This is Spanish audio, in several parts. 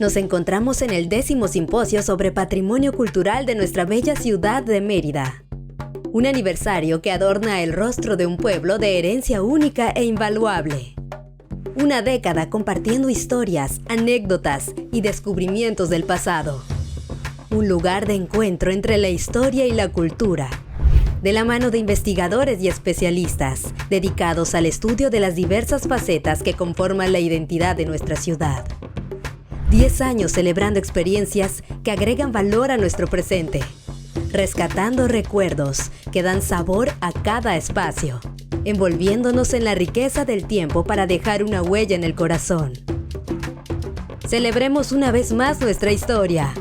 Nos encontramos en el 10º Simposio sobre Patrimonio Cultural de nuestra bella ciudad de Mérida. Un aniversario que adorna el rostro de un pueblo de herencia única e invaluable. Una década compartiendo historias, anécdotas y descubrimientos del pasado. Un lugar de encuentro entre la historia y la cultura. De la mano de investigadores y especialistas, dedicados al estudio de las diversas facetas que conforman la identidad de nuestra ciudad. 10 años celebrando experiencias que agregan valor a nuestro presente, rescatando recuerdos que dan sabor a cada espacio, envolviéndonos en la riqueza del tiempo para dejar una huella en el corazón. Celebremos una vez más nuestra historia,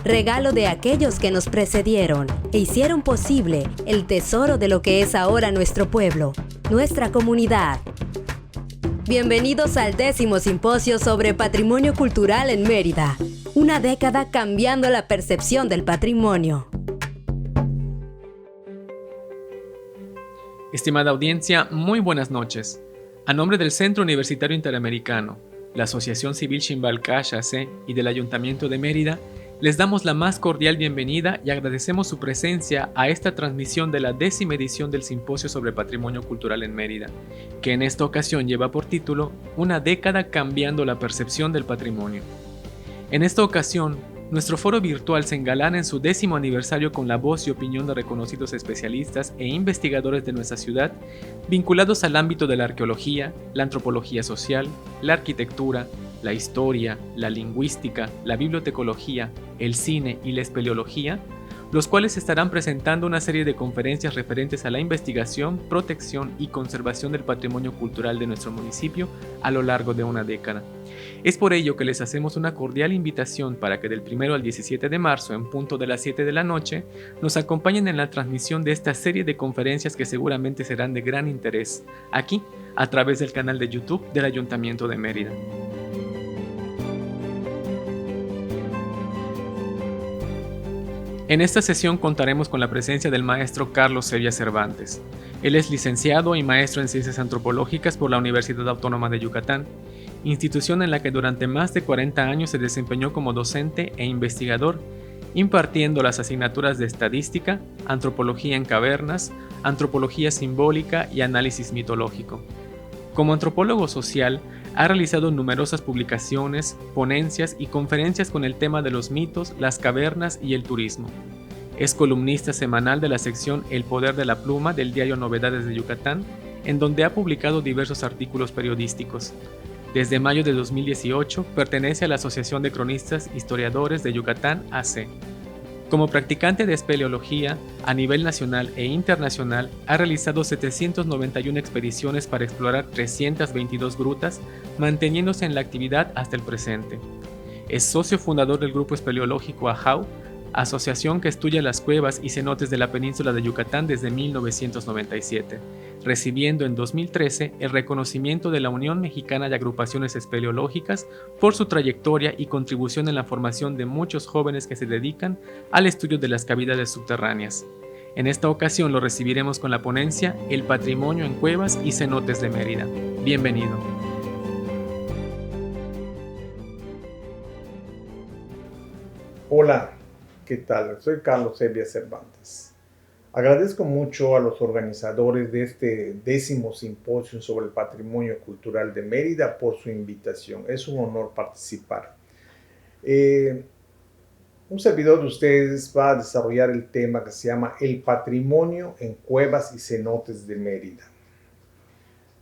regalo de aquellos que nos precedieron e hicieron posible el tesoro de lo que es ahora nuestro pueblo, nuestra comunidad. Bienvenidos al 10º Simposio sobre Patrimonio Cultural en Mérida. Una década cambiando la percepción del patrimonio. Estimada audiencia, muy buenas noches. A nombre del Centro Universitario Interamericano, la Asociación Civil Chimbalcaya AC y del Ayuntamiento de Mérida, les damos la más cordial bienvenida y agradecemos su presencia a esta transmisión de la 10ª edición del Simposio sobre Patrimonio Cultural en Mérida, que en esta ocasión lleva por título Una década cambiando la percepción del patrimonio. En esta ocasión, nuestro foro virtual se engalana en su 10º aniversario con la voz y opinión de reconocidos especialistas e investigadores de nuestra ciudad, vinculados al ámbito de la arqueología, la antropología social, la arquitectura, la historia, la lingüística, la bibliotecología, el cine y la espeleología, los cuales estarán presentando una serie de conferencias referentes a la investigación, protección y conservación del patrimonio cultural de nuestro municipio a lo largo de una década. Es por ello que les hacemos una cordial invitación para que del 1 al 17 de marzo, en punto de las 7 de la noche, nos acompañen en la transmisión de esta serie de conferencias que seguramente serán de gran interés, aquí, a través del canal de YouTube del Ayuntamiento de Mérida. En esta sesión contaremos con la presencia del maestro Carlos Sevilla Cervantes. Él es licenciado y maestro en Ciencias Antropológicas por la Universidad Autónoma de Yucatán, institución en la que durante más de 40 años se desempeñó como docente e investigador, impartiendo las asignaturas de Estadística, Antropología en Cavernas, Antropología Simbólica y Análisis Mitológico. Como antropólogo social, ha realizado numerosas publicaciones, ponencias y conferencias con el tema de los mitos, las cavernas y el turismo. Es columnista semanal de la sección El Poder de la Pluma del diario Novedades de Yucatán, en donde ha publicado diversos artículos periodísticos. Desde mayo de 2018 pertenece a la Asociación de Cronistas Historiadores de Yucatán AC. Como practicante de espeleología, a nivel nacional e internacional, ha realizado 791 expediciones para explorar 322 grutas, manteniéndose en la actividad hasta el presente. Es socio fundador del grupo espeleológico AJAU, asociación que estudia las cuevas y cenotes de la península de Yucatán desde 1997, recibiendo en 2013 el reconocimiento de la Unión Mexicana de Agrupaciones Espeleológicas por su trayectoria y contribución en la formación de muchos jóvenes que se dedican al estudio de las cavidades subterráneas. En esta ocasión lo recibiremos con la ponencia El Patrimonio en Cuevas y Cenotes de Mérida. Bienvenido. Hola, ¿qué tal? Soy Carlos Sevilla Cervantes. Agradezco mucho a los organizadores de este 10º Simposio sobre el Patrimonio Cultural de Mérida por su invitación. Es un honor participar. Un servidor de ustedes va a desarrollar el tema que se llama El Patrimonio en Cuevas y Cenotes de Mérida.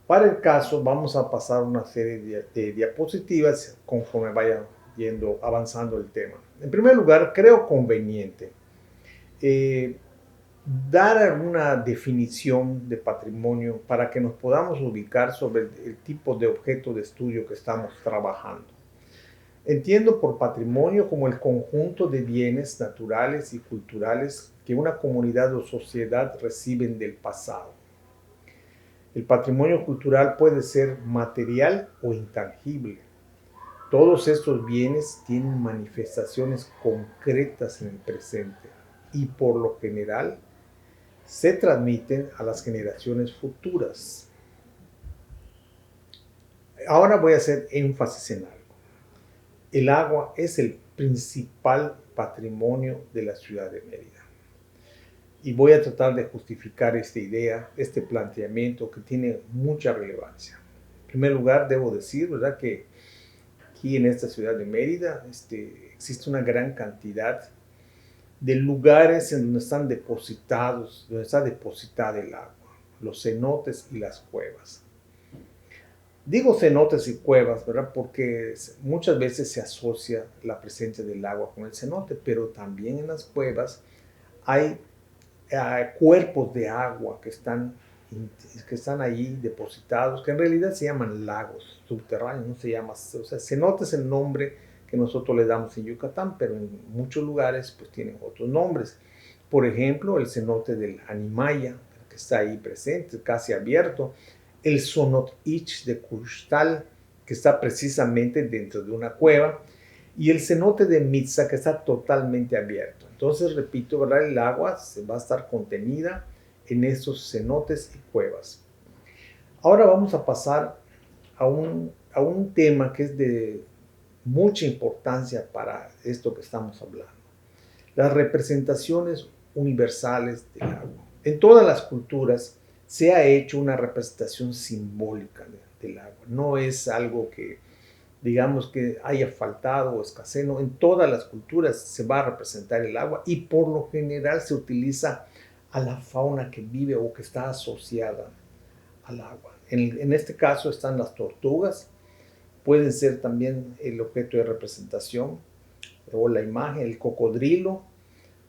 Para el caso vamos a pasar una serie de diapositivas conforme vaya avanzando el tema. En primer lugar, creo conveniente dar una definición de patrimonio para que nos podamos ubicar sobre el tipo de objeto de estudio que estamos trabajando. Entiendo por patrimonio como el conjunto de bienes naturales y culturales que una comunidad o sociedad reciben del pasado. El patrimonio cultural puede ser material o intangible. Todos estos bienes tienen manifestaciones concretas en el presente y por lo general se transmiten a las generaciones futuras. Ahora voy a hacer énfasis en algo. el agua es el principal patrimonio de la ciudad de Mérida. Y voy a tratar de justificar esta idea, este planteamiento que tiene mucha relevancia. En primer lugar, debo decir, ¿verdad?, que aquí en esta ciudad de Mérida existe una gran cantidad de lugares en donde están depositados, donde está depositada el agua, los cenotes y las cuevas. Digo cenotes y cuevas, ¿verdad?, porque muchas veces se asocia la presencia del agua con el cenote, pero también en las cuevas hay cuerpos de agua que están ahí depositados, que en realidad se llaman lagos subterráneos, no se llama, o sea, cenote es el nombre que nosotros le damos en Yucatán, pero en muchos lugares pues tienen otros nombres. Por ejemplo, el cenote del Animaya, que está ahí presente, casi abierto, el Sonot Ich de Kuxtal, que está precisamente dentro de una cueva, y el cenote de Mitza, que está totalmente abierto. Entonces, repito, ¿verdad?, el agua se va a estar contenida en estos cenotes y cuevas. Ahora vamos a pasar a un tema que es de mucha importancia para esto que estamos hablando. Las representaciones universales del agua. En todas las culturas se ha hecho una representación simbólica del agua. No es algo que, digamos, que haya faltado o escasez. No, en todas las culturas se va a representar el agua y por lo general se utiliza a la fauna que vive o que está asociada al agua. En este caso están las tortugas, pueden ser también el objeto de representación o la imagen, el cocodrilo,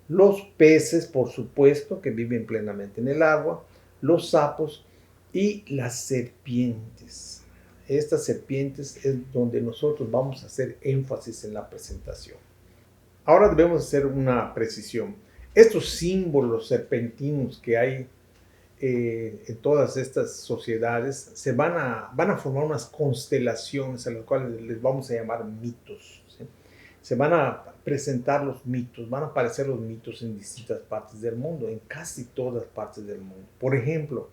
los peces, por supuesto, que viven plenamente en el agua, los sapos y las serpientes. Estas serpientes es donde nosotros vamos a hacer énfasis en la presentación. Ahora debemos hacer una precisión. Estos símbolos serpentinos que hay en todas estas sociedades van a formar unas constelaciones a las cuales les vamos a llamar mitos, ¿sí? Se van a presentar los mitos, van a aparecer los mitos en distintas partes del mundo, en casi todas partes del mundo. Por ejemplo,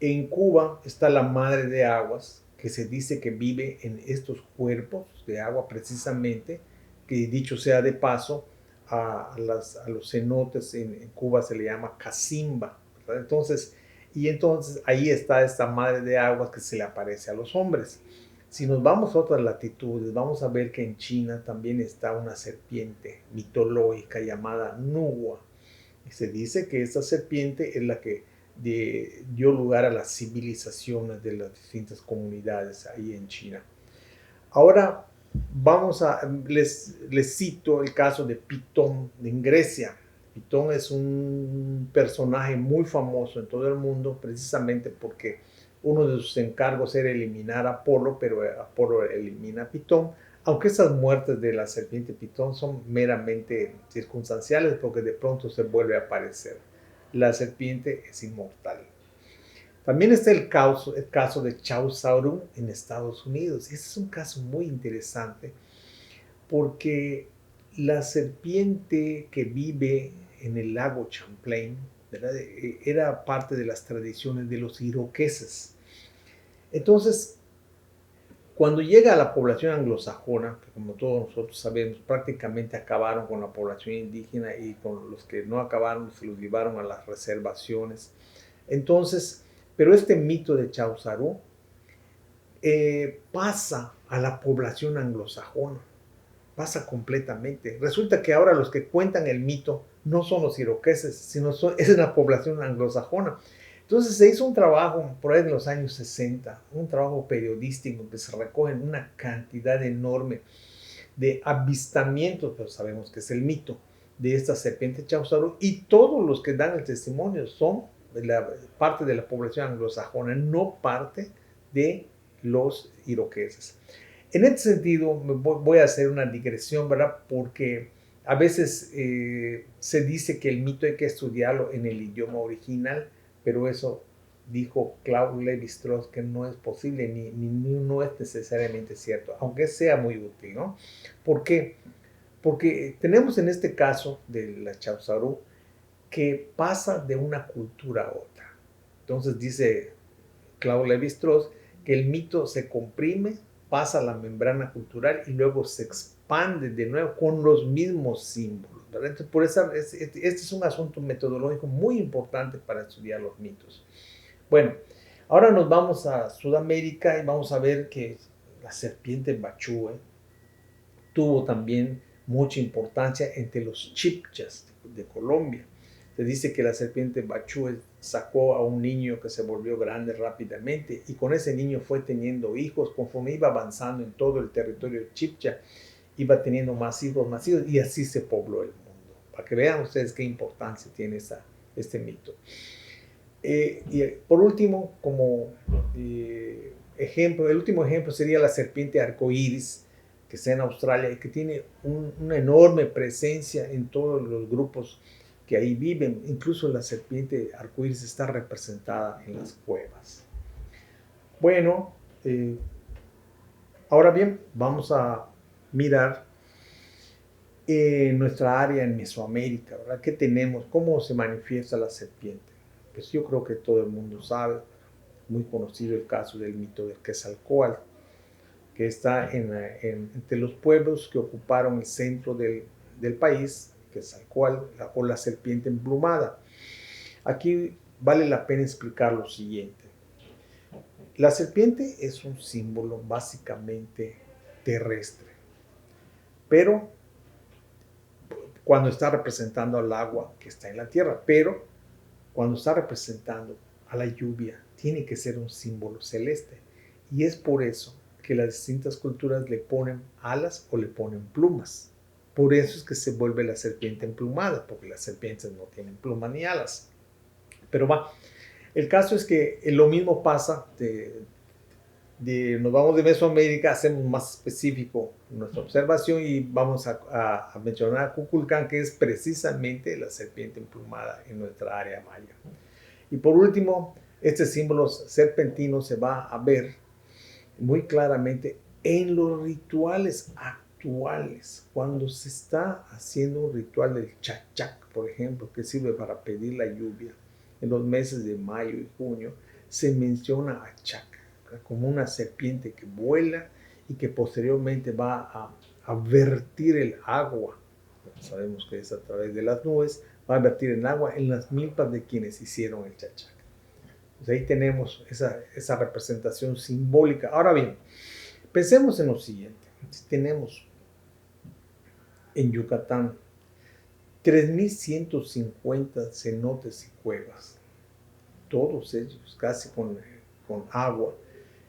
en Cuba está la Madre de Aguas, que se dice que vive en estos cuerpos de agua precisamente, que dicho sea de paso, a los cenotes en Cuba se le llama cacimba, ¿verdad? Entonces ahí está esta Madre de Aguas que se le aparece a los hombres. Si nos vamos a otras latitudes, vamos a ver que en China también está una serpiente mitológica llamada Nugua. Y se dice que esta serpiente es la que dio lugar a las civilizaciones de las distintas comunidades ahí en China. Ahora les cito el caso de Pitón en Grecia. Pitón es un personaje muy famoso en todo el mundo precisamente porque uno de sus encargos era eliminar a Apolo, pero Apolo elimina a Pitón, aunque esas muertes de la serpiente Pitón son meramente circunstanciales porque de pronto se vuelve a aparecer. La serpiente es inmortal. También está el caso de Chaucerón en Estados Unidos. Este es un caso muy interesante porque la serpiente que vive en el lago Champlain, ¿verdad?, era parte de las tradiciones de los iroqueses. Entonces, cuando llega a la población anglosajona, que como todos nosotros sabemos, prácticamente acabaron con la población indígena y con los que no acabaron se los llevaron a las reservaciones. Entonces, pero este mito de Chaucerón pasa a la población anglosajona, pasa completamente. Resulta que ahora los que cuentan el mito no son los iroqueses, sino es la población anglosajona. Entonces se hizo un trabajo por ahí en los años 60, un trabajo periodístico que se recogen una cantidad enorme de avistamientos, pero sabemos que es el mito de esta serpiente Chaucerón, y todos los que dan el testimonio son parte de la población anglosajona, no parte de los iroqueses. En este sentido, voy a hacer una digresión, ¿verdad? Porque a veces se dice que el mito hay que estudiarlo en el idioma original, pero eso dijo Claude Lévi-Strauss que no es posible ni no es necesariamente cierto, aunque sea muy útil, ¿no? ¿Por qué? Porque tenemos en este caso de la Chaucerón que pasa de una cultura a otra. Entonces dice Claude Lévi-Strauss que el mito se comprime, pasa la membrana cultural y luego se expande de nuevo con los mismos símbolos, ¿verdad? Entonces, por eso este es un asunto metodológico muy importante para estudiar los mitos. Bueno, ahora nos vamos a Sudamérica y vamos a ver que la serpiente Bachúe tuvo también mucha importancia entre los chipchas de Colombia. Se dice que la serpiente Bachúe sacó a un niño que se volvió grande rápidamente y con ese niño fue teniendo hijos. Conforme iba avanzando en todo el territorio chipcha, iba teniendo más hijos y así se pobló el mundo. Para que vean ustedes qué importancia tiene este mito. Y por último, como ejemplo, el último ejemplo sería la serpiente arcoíris, que está en Australia y que tiene una enorme presencia en todos los grupos que ahí viven. Incluso la serpiente arcoíris está representada en las cuevas. Bueno, ahora bien, vamos a mirar nuestra área en Mesoamérica, ¿verdad? ¿Qué tenemos? ¿Cómo se manifiesta la serpiente? Pues yo creo que todo el mundo sabe, muy conocido el caso del mito del Quetzalcóatl, que está entre los pueblos que ocuparon el centro del país, Quetzalcóatl, o la serpiente emplumada. Aquí vale la pena explicar lo siguiente. La serpiente es un símbolo básicamente terrestre, pero cuando está representando al agua que está en la tierra, pero cuando está representando a la lluvia, tiene que ser un símbolo celeste. Y es por eso que las distintas culturas le ponen alas o le ponen plumas. Por eso es que se vuelve la serpiente emplumada, porque las serpientes no tienen plumas ni alas. Pero el caso es que lo mismo pasa, nos vamos de Mesoamérica, hacemos más específico nuestra observación y vamos a mencionar a Kukulcán, que es precisamente la serpiente emplumada en nuestra área maya. Y por último, este símbolo serpentino se va a ver muy claramente en los rituales actuales, cuando se está haciendo un ritual del chachac, por ejemplo, que sirve para pedir la lluvia en los meses de mayo y junio, se menciona a Chac como una serpiente que vuela y que posteriormente va a vertir el agua. Sabemos que es a través de las nubes, va a vertir el agua en las milpas de quienes hicieron el chachac. Pues ahí tenemos esa representación simbólica. Ahora bien, pensemos en lo siguiente. Tenemos en Yucatán 3.150 cenotes y cuevas, todos ellos casi con agua.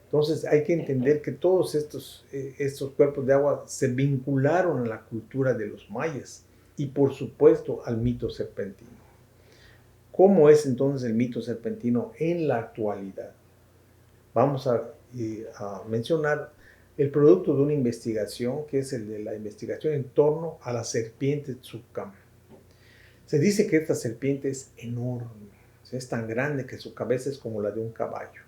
Entonces hay que entender que todos estos cuerpos de agua se vincularon a la cultura de los mayas y por supuesto al mito serpentino. ¿Cómo es entonces el mito serpentino en la actualidad? Vamos a mencionar el producto de una investigación, que es el de la investigación en torno a la serpiente Tzukam. Se dice que esta serpiente es enorme, es tan grande que su cabeza es como la de un caballo.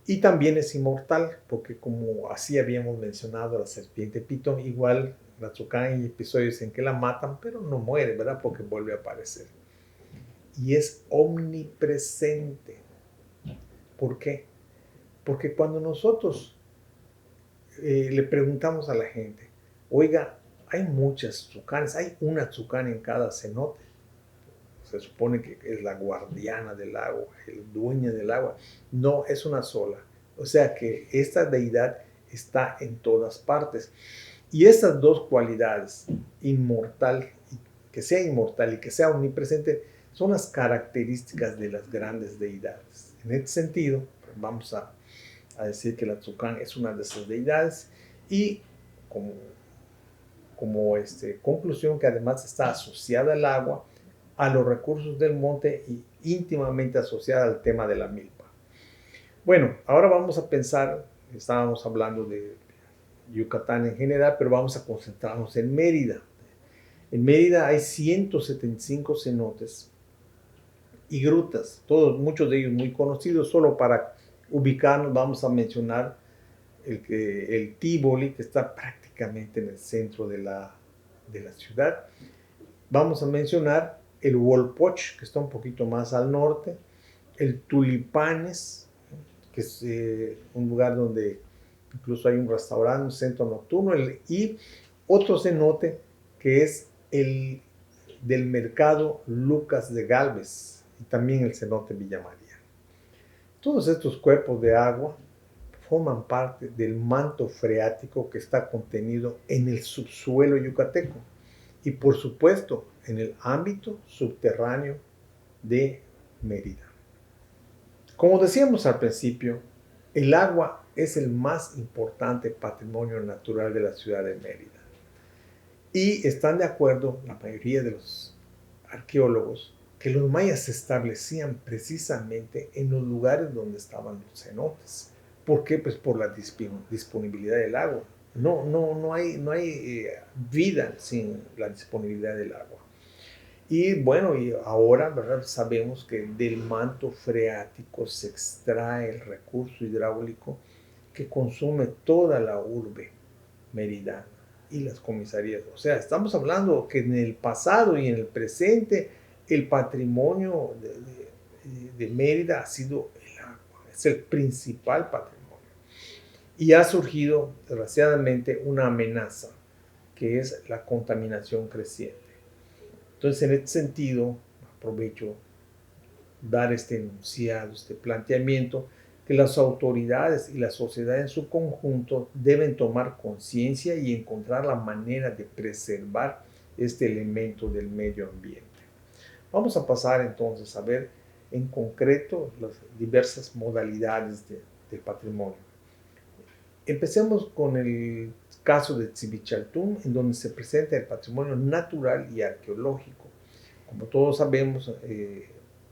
Y también es inmortal, porque como así habíamos mencionado la serpiente pitón, igual la Tzukam hay episodios en que la matan, pero no muere, ¿verdad? Porque vuelve a aparecer. Y es omnipresente. ¿Por qué? Porque cuando nosotros le preguntamos a la gente, oiga, hay muchas tzucanes, hay una tzucana en cada cenote. Se supone que es la guardiana del agua, el dueña del agua. No, es una sola. O sea que esta deidad está en todas partes. Y estas dos cualidades, que sea inmortal y que sea omnipresente, son las características de las grandes deidades. En este sentido, vamos a decir que la Tzukán es una de esas deidades y como conclusión que además está asociada al agua, a los recursos del monte y íntimamente asociada al tema de la milpa. Bueno, ahora vamos a pensar, estábamos hablando de Yucatán en general, pero vamos a concentrarnos en Mérida. En Mérida hay 175 cenotes y grutas, muchos de ellos muy conocidos. Solo para ubicarnos vamos a mencionar el Tívoli, que está prácticamente en el centro de la ciudad. Vamos a mencionar el Huolpoch, que está un poquito más al norte, el Tulipanes, que es un lugar donde incluso hay un restaurante, un centro nocturno, y otro cenote que es el del mercado Lucas de Galvez y también el cenote Villa María. Todos estos cuerpos de agua forman parte del manto freático que está contenido en el subsuelo yucateco y por supuesto en el ámbito subterráneo de Mérida. Como decíamos al principio, el agua es el más importante patrimonio natural de la ciudad de Mérida. Y están de acuerdo la mayoría de los arqueólogos que los mayas se establecían precisamente en los lugares donde estaban los cenotes. ¿Por qué? Pues por la disponibilidad del agua. No hay vida sin la disponibilidad del agua. Y bueno, y ahora, ¿verdad?, sabemos que del manto freático se extrae el recurso hidráulico que consume toda la urbe meridana y las comisarías. O sea, estamos hablando que en el pasado y en el presente el patrimonio de Mérida ha sido el agua, es el principal patrimonio. Y ha surgido, desgraciadamente, una amenaza, que es la contaminación creciente. Entonces, en este sentido, aprovecho dar este enunciado, este planteamiento, que las autoridades y la sociedad en su conjunto deben tomar conciencia y encontrar la manera de preservar este elemento del medio ambiente. Vamos a pasar entonces a ver en concreto las diversas modalidades del patrimonio. Empecemos con el caso de Tzivichaltún, en donde se presenta el patrimonio natural y arqueológico. Como todos sabemos,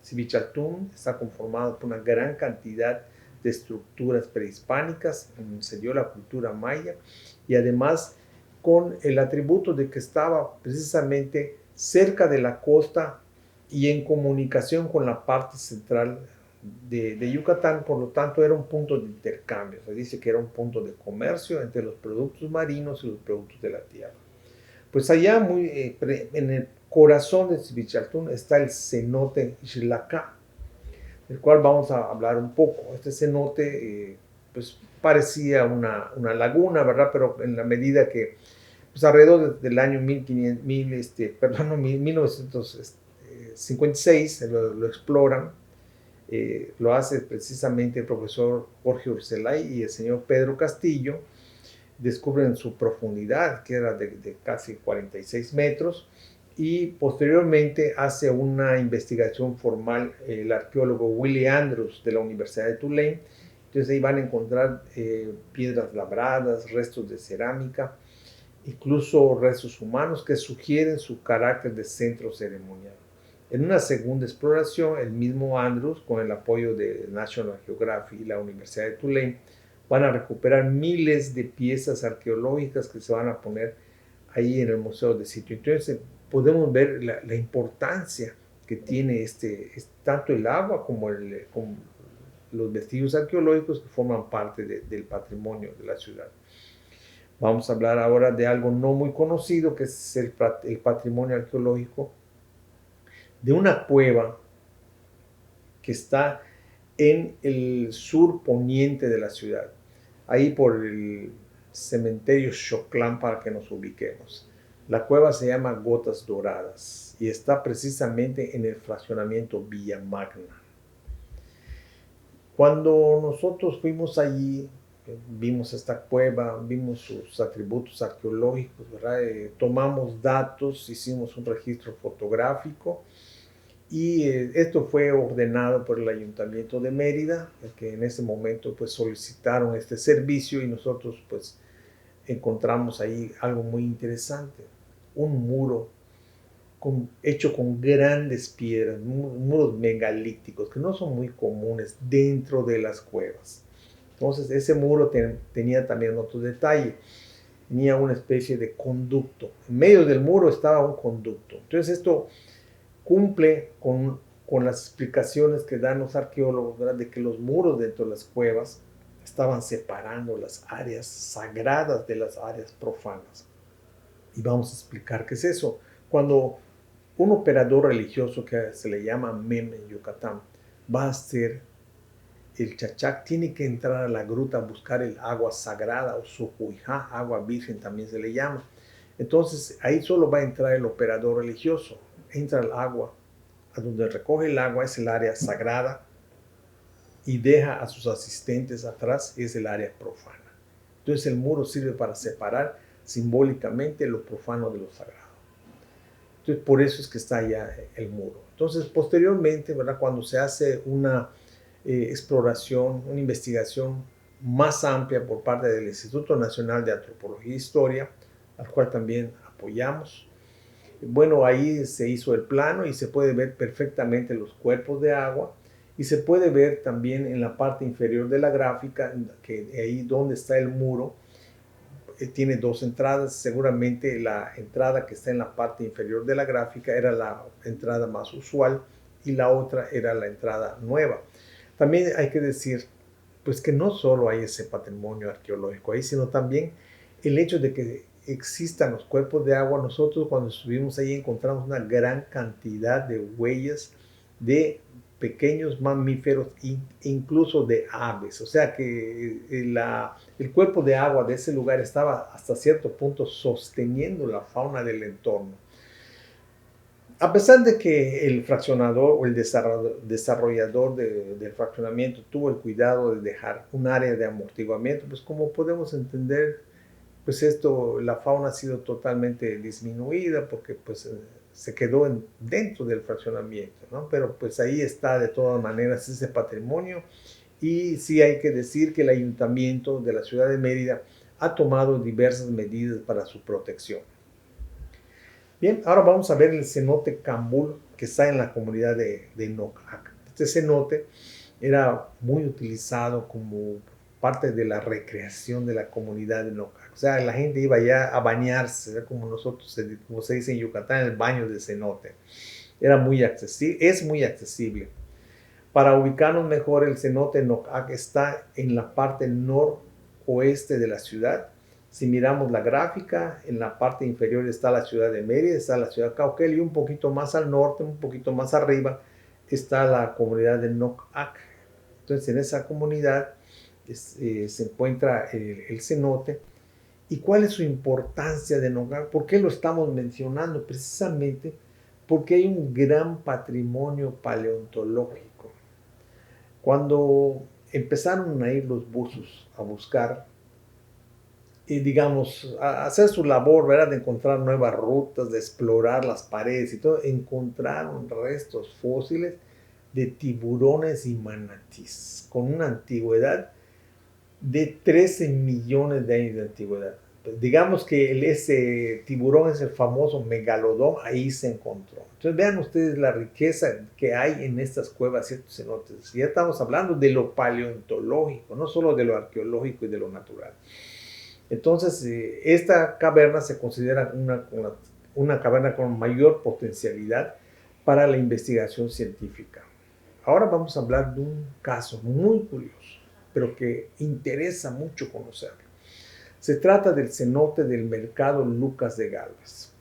Tzivichaltún está conformado por una gran cantidad de estructuras prehispánicas, donde se dio la cultura maya, y además con el atributo de que estaba precisamente cerca de la costa y en comunicación con la parte central de Yucatán, por lo tanto era un punto de intercambio. Se dice que era un punto de comercio entre los productos marinos y los productos de la tierra. Pues allá, en el corazón de Tzivichaltún, está el cenote Ixtlacá, del cual vamos a hablar un poco. Este cenote pues parecía una laguna, ¿verdad? Pero en la medida que pues alrededor del año 1956 lo exploran. Lo hace precisamente el profesor Jorge Urselay y el señor Pedro Castillo. Descubren su profundidad, que era de casi 46 metros, y posteriormente hace una investigación formal el arqueólogo Willy Andrews de la Universidad de Tulane. Entonces ahí van a encontrar piedras labradas, restos de cerámica, incluso restos humanos que sugieren su carácter de centro ceremonial. En una segunda exploración, el mismo Andrews, con el apoyo de National Geographic y la Universidad de Tulane, van a recuperar miles de piezas arqueológicas que se van a poner ahí en el Museo de Sitio. Entonces podemos ver la importancia que tiene tanto el agua como los vestigios arqueológicos que forman parte del patrimonio de la ciudad. Vamos a hablar ahora de algo no muy conocido, que es el patrimonio arqueológico de una cueva que está en el sur poniente de la ciudad, ahí por el cementerio Xoclán, para que nos ubiquemos. La cueva se llama Gotas Doradas y está precisamente en el fraccionamiento Villa Magna. Cuando nosotros fuimos allí, vimos esta cueva, vimos sus atributos arqueológicos, ¿verdad? Tomamos datos, hicimos un registro fotográfico. Y esto fue ordenado por el Ayuntamiento de Mérida, que en ese momento pues solicitaron este servicio, y nosotros pues encontramos ahí algo muy interesante, un muro hecho con grandes piedras, muros megalíticos que no son muy comunes dentro de las cuevas. Entonces ese muro tenía también otro detalle, tenía una especie de conducto, en medio del muro estaba un conducto. Entonces esto cumple con las explicaciones que dan los arqueólogos, ¿verdad?, de que los muros dentro de las cuevas estaban separando las áreas sagradas de las áreas profanas. Y vamos a explicar qué es eso. Cuando un operador religioso, que se le llama MEM en Yucatán, va a hacer el chachac tiene que entrar a la gruta a buscar el agua sagrada o sujuijá, agua virgen también se le llama. Entonces ahí solo va a entrar el operador religioso. Entra el agua, a donde recoge el agua es el área sagrada y deja a sus asistentes atrás, es el área profana. Entonces el muro sirve para separar simbólicamente lo profano de lo sagrado. Entonces por eso es que está allá el muro. Entonces posteriormente, ¿verdad? Cuando se hace una exploración, una investigación más amplia por parte del Instituto Nacional de Antropología e Historia, al cual también apoyamos. Bueno, ahí se hizo el plano y se puede ver perfectamente los cuerpos de agua y se puede ver también en la parte inferior de la gráfica, que ahí donde está el muro, tiene dos entradas. Seguramente la entrada que está en la parte inferior de la gráfica era la entrada más usual y la otra era la entrada nueva. También hay que decir, pues, que no solo hay ese patrimonio arqueológico ahí, sino también el hecho de que existan los cuerpos de agua. Nosotros cuando estuvimos ahí encontramos una gran cantidad de huellas de pequeños mamíferos e incluso de aves. O sea que el cuerpo de agua de ese lugar estaba hasta cierto punto sosteniendo la fauna del entorno. A pesar de que el fraccionador o el desarrollador del fraccionamiento tuvo el cuidado de dejar un área de amortiguamiento, pues como podemos entender, pues la fauna ha sido totalmente disminuida porque pues se quedó dentro del fraccionamiento, ¿no? Pero pues ahí está de todas maneras ese patrimonio y sí hay que decir que el ayuntamiento de la ciudad de Mérida ha tomado diversas medidas para su protección. Bien, ahora vamos a ver el cenote Cambul que está en la comunidad de Nocac. Este cenote era muy utilizado como parte de la recreación de la comunidad de Nocac. O sea, la gente iba allá a bañarse, ¿verdad? Como nosotros, como se dice en Yucatán, el baño de cenote. Era muy accesible, es muy accesible. Para ubicarnos mejor, el cenote Nocac está en la parte noroeste de la ciudad. Si miramos la gráfica, en la parte inferior está la ciudad de Mérida, está la ciudad de Cauquel y un poquito más al norte, un poquito más arriba, está la comunidad de Nocac. Entonces, en esa comunidad se encuentra el cenote. ¿Y cuál es su importancia de Nocac? ¿Por qué lo estamos mencionando? Precisamente porque hay un gran patrimonio paleontológico. Cuando empezaron a ir los buzos a buscar, digamos, a hacer su labor, ¿verdad? De encontrar nuevas rutas, de explorar las paredes y todo, encontraron restos fósiles de tiburones y manatís con una antigüedad de 13 millones de años de antigüedad. Pues digamos que ese tiburón es el famoso megalodón, ahí se encontró. Entonces vean ustedes la riqueza que hay en estas cuevas y estos cenotes. Ya estamos hablando de lo paleontológico, no solo de lo arqueológico y de lo natural. Entonces, esta caverna se considera una caverna con mayor potencialidad para la investigación científica. Ahora vamos a hablar de un caso muy curioso, pero que interesa mucho conocerlo. Se trata del cenote del mercado Lucas de Galvez.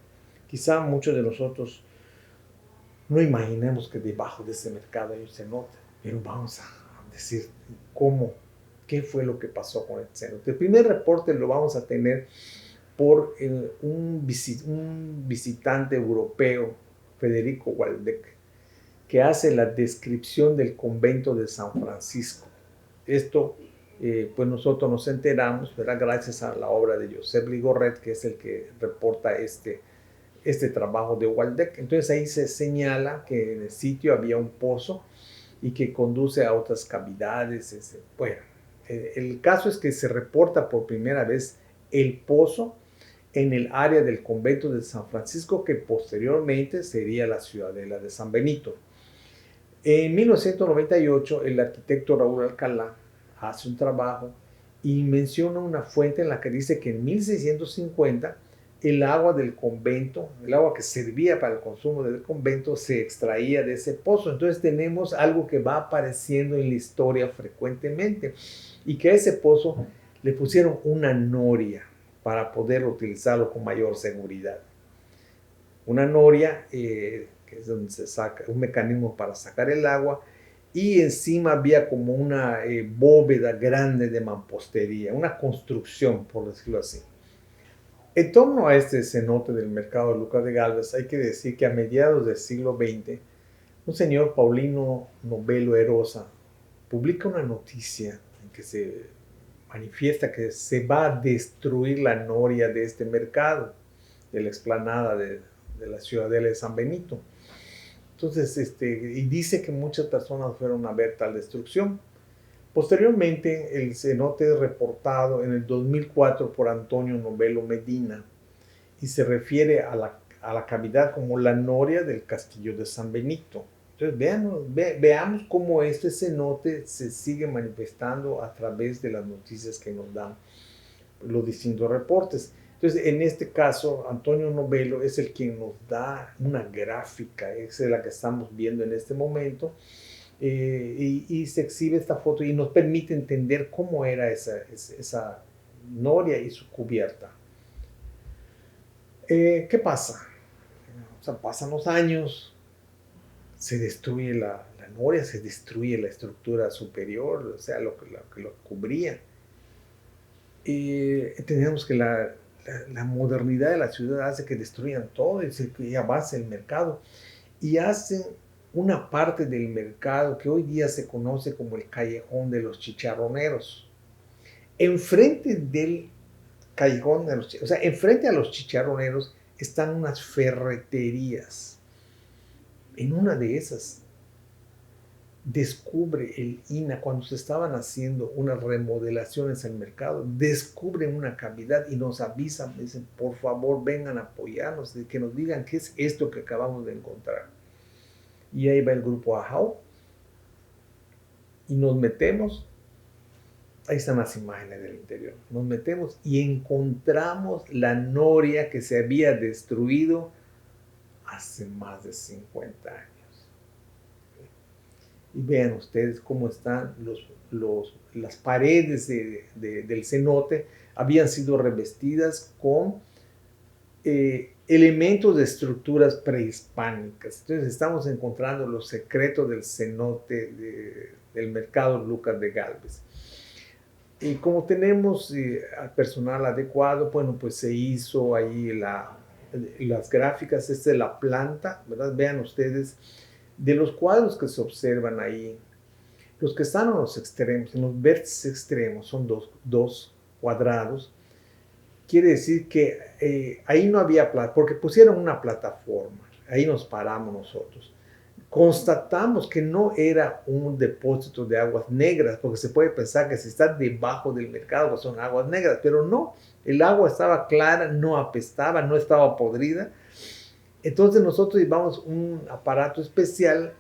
Quizá muchos de nosotros no imaginemos que debajo de ese mercado hay un cenote, pero vamos a decir qué fue lo que pasó con el cenote. El primer reporte lo vamos a tener por un visitante europeo, Federico Waldeck, que hace la descripción del convento de San Francisco. Esto, pues nosotros nos enteramos, ¿verdad? Gracias a la obra de Josep Ligorret, que es el que reporta este trabajo de Waldeck. Entonces ahí se señala que en el sitio había un pozo y que conduce a otras cavidades. Bueno, el caso es que se reporta por primera vez el pozo en el área del convento de San Francisco, que posteriormente sería la ciudadela de San Benito. En 1998, el arquitecto Raúl Alcalá hace un trabajo y menciona una fuente en la que dice que en 1650 el agua del convento, el agua que servía para el consumo del convento, se extraía de ese pozo. Entonces tenemos algo que va apareciendo en la historia frecuentemente, y que a ese pozo le pusieron una noria para poder utilizarlo con mayor seguridad. Una noria que es donde se saca un mecanismo para sacar el agua, y encima había como una bóveda grande de mampostería, una construcción, por decirlo así. En torno a este cenote del mercado de Lucas de Gálvez, hay que decir que a mediados del siglo XX, un señor Paulino Novello Erosa publica una noticia en que se manifiesta que se va a destruir la noria de este mercado, de la explanada de la ciudadela de San Benito. Entonces, y dice que muchas personas fueron a ver tal destrucción. Posteriormente, el cenote es reportado en el 2004 por Antonio Novello Medina y se refiere a la cavidad como la noria del castillo de San Benito. Entonces, veamos cómo este cenote se sigue manifestando a través de las noticias que nos dan los distintos reportes. Entonces, en este caso, Antonio Novello es el quien nos da una gráfica, es la que estamos viendo en este momento, y se exhibe esta foto y nos permite entender cómo era esa noria y su cubierta. ¿Qué pasa? O sea, pasan los años, se destruye la noria, se destruye la estructura superior, o sea, lo que lo cubría. Entendemos que la modernidad de la ciudad hace que destruyan todo y avance el mercado y hacen una parte del mercado que hoy día se conoce como el callejón de los chicharroneros. Enfrente del callejón de los, o sea, enfrente a los chicharroneros están unas ferreterías. En una de esas descubre el INAH, cuando se estaban haciendo unas remodelaciones al mercado, descubren una cavidad y nos avisan, dicen, por favor vengan a apoyarnos, que nos digan qué es esto que acabamos de encontrar. Y ahí va el grupo AHAO y nos metemos, ahí están las imágenes del interior, nos metemos y encontramos la noria que se había destruido hace más de 50 años. Y vean ustedes cómo están las paredes del cenote, habían sido revestidas con elementos de estructuras prehispánicas. Entonces estamos encontrando los secretos del cenote del mercado Lucas de Gálvez. Y como tenemos al personal adecuado, bueno, pues se hizo ahí las gráficas, esta es la planta, ¿verdad? Vean ustedes, de los cuadros que se observan ahí, los que están en los extremos, en los vértices extremos, son dos cuadrados. Quiere decir que ahí no había plata, porque pusieron una plataforma, ahí nos paramos nosotros. Constatamos que no era un depósito de aguas negras, porque se puede pensar que si está debajo del mercado pues son aguas negras, pero no, el agua estaba clara, no apestaba, no estaba podrida. Entonces nosotros llevamos un aparato especial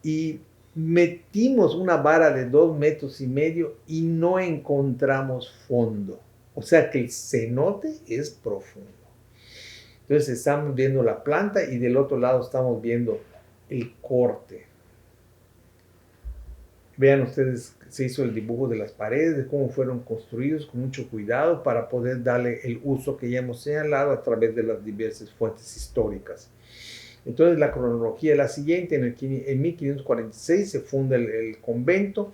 y metimos una vara de 2,5 metros y no encontramos fondo. O sea que el cenote es profundo. Entonces estamos viendo la planta y del otro lado estamos viendo el corte. Vean ustedes, se hizo el dibujo de las paredes, de cómo fueron construidos con mucho cuidado para poder darle el uso que ya hemos señalado a través de las diversas fuentes históricas. Entonces la cronología es la siguiente: en 1546 se funda el convento,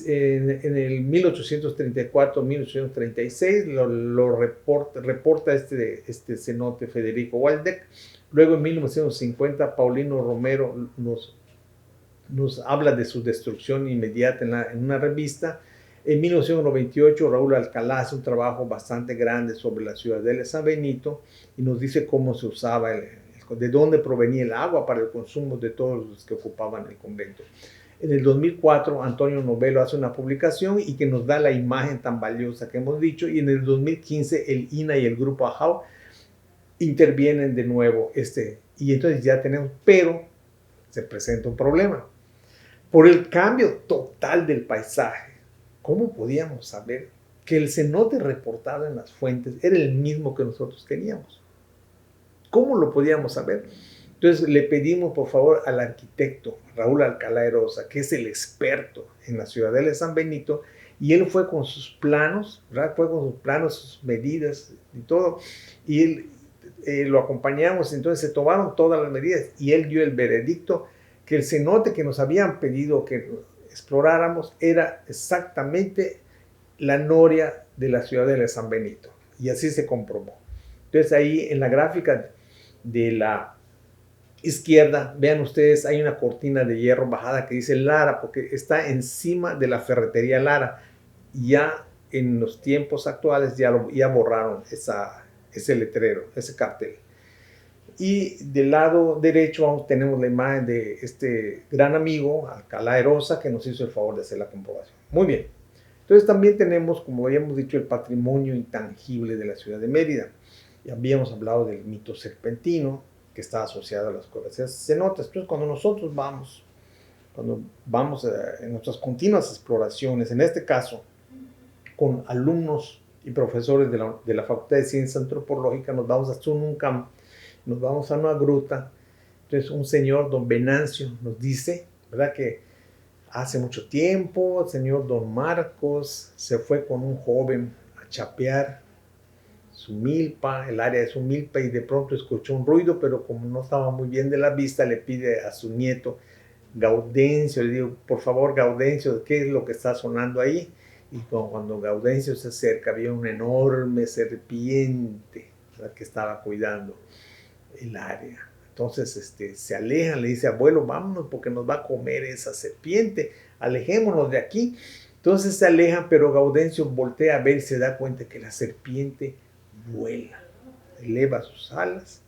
en el 1834-1836 lo reporta este cenote Federico Waldeck. Luego en 1950 Paulino Romero nos habla de su destrucción inmediata en una revista. En 1998 Raúl Alcalá hace un trabajo bastante grande sobre la ciudadela de San Benito y nos dice cómo se usaba, de dónde provenía el agua para el consumo de todos los que ocupaban el convento. En el 2004 Antonio Novello hace una publicación y que nos da la imagen tan valiosa que hemos dicho, y en el 2015 el INAH y el grupo AHAO intervienen de nuevo, y entonces ya tenemos, pero se presenta un problema. Por el cambio total del paisaje, ¿cómo podíamos saber que el cenote reportado en las fuentes era el mismo que nosotros teníamos? ¿Cómo lo podíamos saber? Entonces le pedimos por favor al arquitecto Raúl Alcalá Erosa, que es el experto en la ciudadela de San Benito, y él fue con sus planos, ¿verdad? Fue con sus planos, sus medidas y todo, y él lo acompañamos. Entonces se tomaron todas las medidas y él dio el veredicto que el cenote que nos habían pedido que exploráramos era exactamente la noria de la ciudadela de San Benito. Y así se comprobó. Entonces ahí en la gráfica de la izquierda, vean ustedes, hay una cortina de hierro bajada que dice Lara, porque está encima de la ferretería Lara. Ya en los tiempos actuales ya borraron ese letrero, ese cartel. Y del lado derecho tenemos la imagen de este gran amigo, Alcalá de Rosa, que nos hizo el favor de hacer la comprobación. Muy bien. Entonces también tenemos, como habíamos dicho, el patrimonio intangible de la ciudad de Mérida. Ya habíamos hablado del mito serpentino, que está asociado a las cuevas de cenotes. Entonces cuando nosotros vamos en nuestras continuas exploraciones, en este caso con alumnos y profesores de la Facultad de Ciencias Antropológicas, nos vamos a Zununcam, nos vamos a una gruta. Entonces un señor, don Venancio, nos dice, ¿verdad?, que hace mucho tiempo el señor don Marcos se fue con un joven a chapear su milpa, el área de su milpa, y de pronto escuchó un ruido, pero como no estaba muy bien de la vista, le pide a su nieto Gaudencio, le digo, por favor Gaudencio, ¿qué es lo que está sonando ahí? Y cuando Gaudencio se acerca, había una enorme serpiente, ¿verdad?, que estaba cuidando el área. Entonces se aleja, le dice, abuelo, vámonos porque nos va a comer esa serpiente, alejémonos de aquí. Entonces se alejan, pero Gaudencio voltea a ver y se da cuenta que la serpiente vuela, eleva sus alas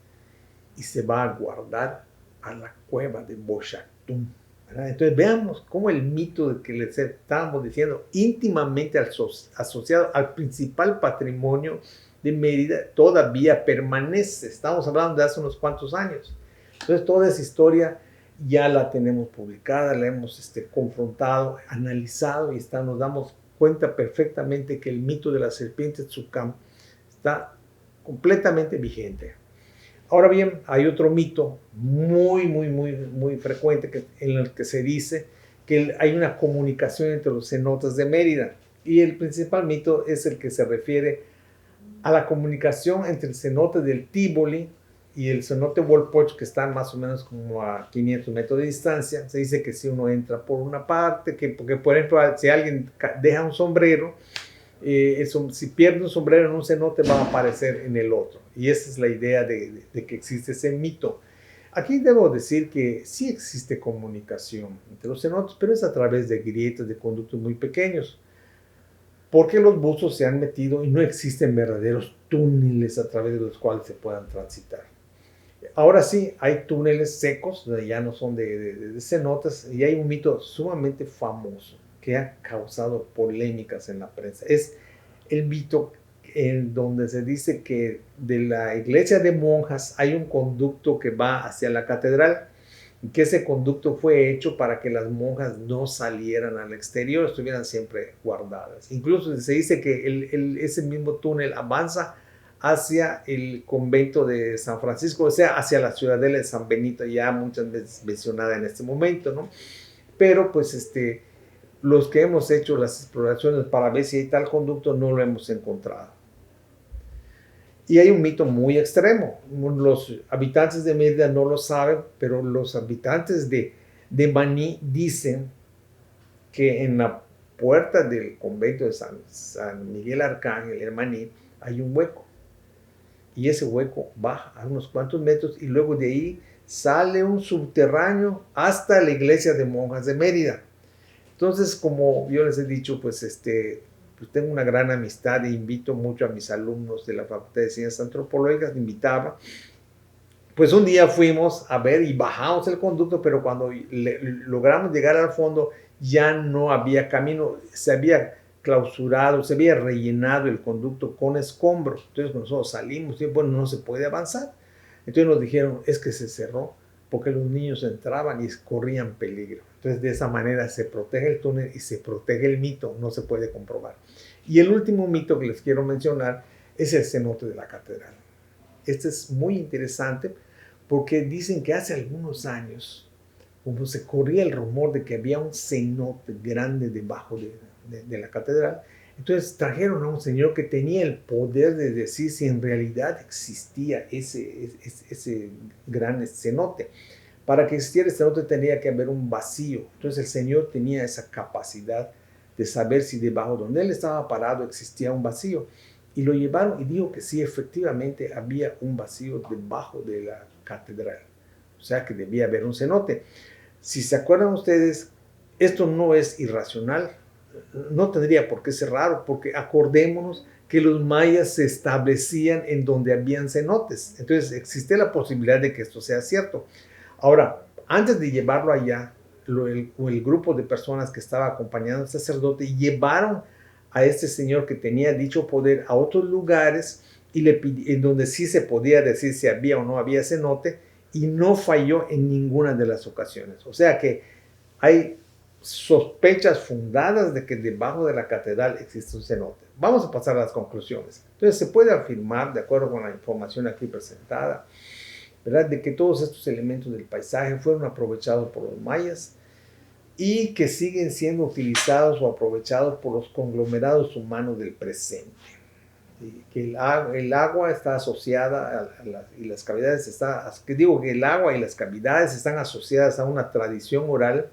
y se va a guardar a la cueva de Bochactum. Entonces veamos cómo el mito de que les estábamos diciendo, íntimamente asociado al principal patrimonio de Mérida, todavía permanece. Estamos hablando de hace unos cuantos años. Entonces toda esa historia ya la tenemos publicada, la hemos confrontado, analizado, y nos damos cuenta perfectamente que el mito de la serpiente Tzukam está completamente vigente. Ahora bien, hay otro mito muy frecuente en el que se dice que hay una comunicación entre los cenotes de Mérida, y el principal mito es el que se refiere a la comunicación entre el cenote del Tívoli y el cenote Hualpoch, que están más o menos como a 500 metros de distancia. Se dice que si uno entra por una parte, porque por ejemplo, si alguien deja un sombrero, si pierde un sombrero en un cenote, va a aparecer en el otro. Y esa es la idea de que existe ese mito. Aquí debo decir que sí existe comunicación entre los cenotes, pero es a través de grietas, de conductos muy pequeños, porque los buzos se han metido y no existen verdaderos túneles a través de los cuales se puedan transitar. Ahora sí, hay túneles secos, ya no son de cenotes, y hay un mito sumamente famoso que ha causado polémicas en la prensa. Es el mito en donde se dice que de la iglesia de monjas hay un conducto que va hacia la catedral, y que ese conducto fue hecho para que las monjas no salieran al exterior, estuvieran siempre guardadas. Incluso se dice que ese mismo túnel avanza hacia el convento de San Francisco, o sea, hacia la ciudadela de San Benito, ya muchas veces mencionada en este momento, ¿no? Pero pues los que hemos hecho las exploraciones para ver si hay tal conducto no lo hemos encontrado. Y hay un mito muy extremo. Los habitantes de Mérida no lo saben, pero los habitantes de Maní dicen que en la puerta del convento de San Miguel Arcángel, en Maní, hay un hueco. Y ese hueco baja a unos cuantos metros y luego de ahí sale un subterráneo hasta la iglesia de monjas de Mérida. Entonces, como yo les he dicho, pues tengo una gran amistad e invito mucho a mis alumnos de la Facultad de Ciencias Antropológicas, invitaba. Pues un día fuimos a ver y bajamos el conducto, pero cuando logramos llegar al fondo ya no había camino, se había clausurado, se había rellenado el conducto con escombros. Entonces nosotros salimos y bueno, no se puede avanzar. Entonces nos dijeron, es que se cerró porque los niños entraban y corrían peligro. Entonces de esa manera se protege el túnel y se protege el mito, no se puede comprobar. Y el último mito que les quiero mencionar es el cenote de la catedral. Este es muy interesante porque dicen que hace algunos años, como se corría el rumor de que había un cenote grande debajo de la catedral, entonces trajeron a un señor que tenía el poder de decir si en realidad existía ese gran cenote. Para que existiera este cenote tenía que haber un vacío. Entonces el Señor tenía esa capacidad de saber si debajo donde él estaba parado existía un vacío. Y lo llevaron y dijo que sí, efectivamente había un vacío debajo de la catedral. O sea que debía haber un cenote. Si se acuerdan ustedes, esto no es irracional. No tendría por qué ser raro, porque acordémonos que los mayas se establecían en donde habían cenotes. Entonces existe la posibilidad de que esto sea cierto. Ahora, antes de llevarlo allá, el grupo de personas que estaba acompañando al sacerdote llevaron a este señor que tenía dicho poder a otros lugares y en donde sí se podía decir si había o no había cenote, y no falló en ninguna de las ocasiones. O sea que hay sospechas fundadas de que debajo de la catedral existe un cenote. Vamos a pasar a las conclusiones. Entonces se puede afirmar, de acuerdo con la información aquí presentada, ¿verdad?, de que todos estos elementos del paisaje fueron aprovechados por los mayas y que siguen siendo utilizados o aprovechados por los conglomerados humanos del presente. Y que el agua está asociada y las cavidades que el agua y las cavidades están asociadas a una tradición oral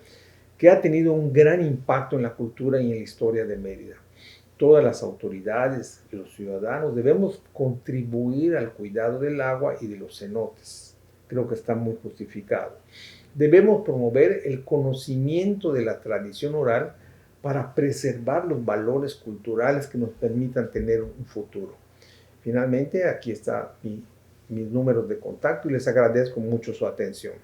que ha tenido un gran impacto en la cultura y en la historia de Mérida. Todas las autoridades y los ciudadanos debemos contribuir al cuidado del agua y de los cenotes. Creo que está muy justificado. Debemos promover el conocimiento de la tradición oral para preservar los valores culturales que nos permitan tener un futuro. Finalmente, aquí están mis números de contacto y les agradezco mucho su atención.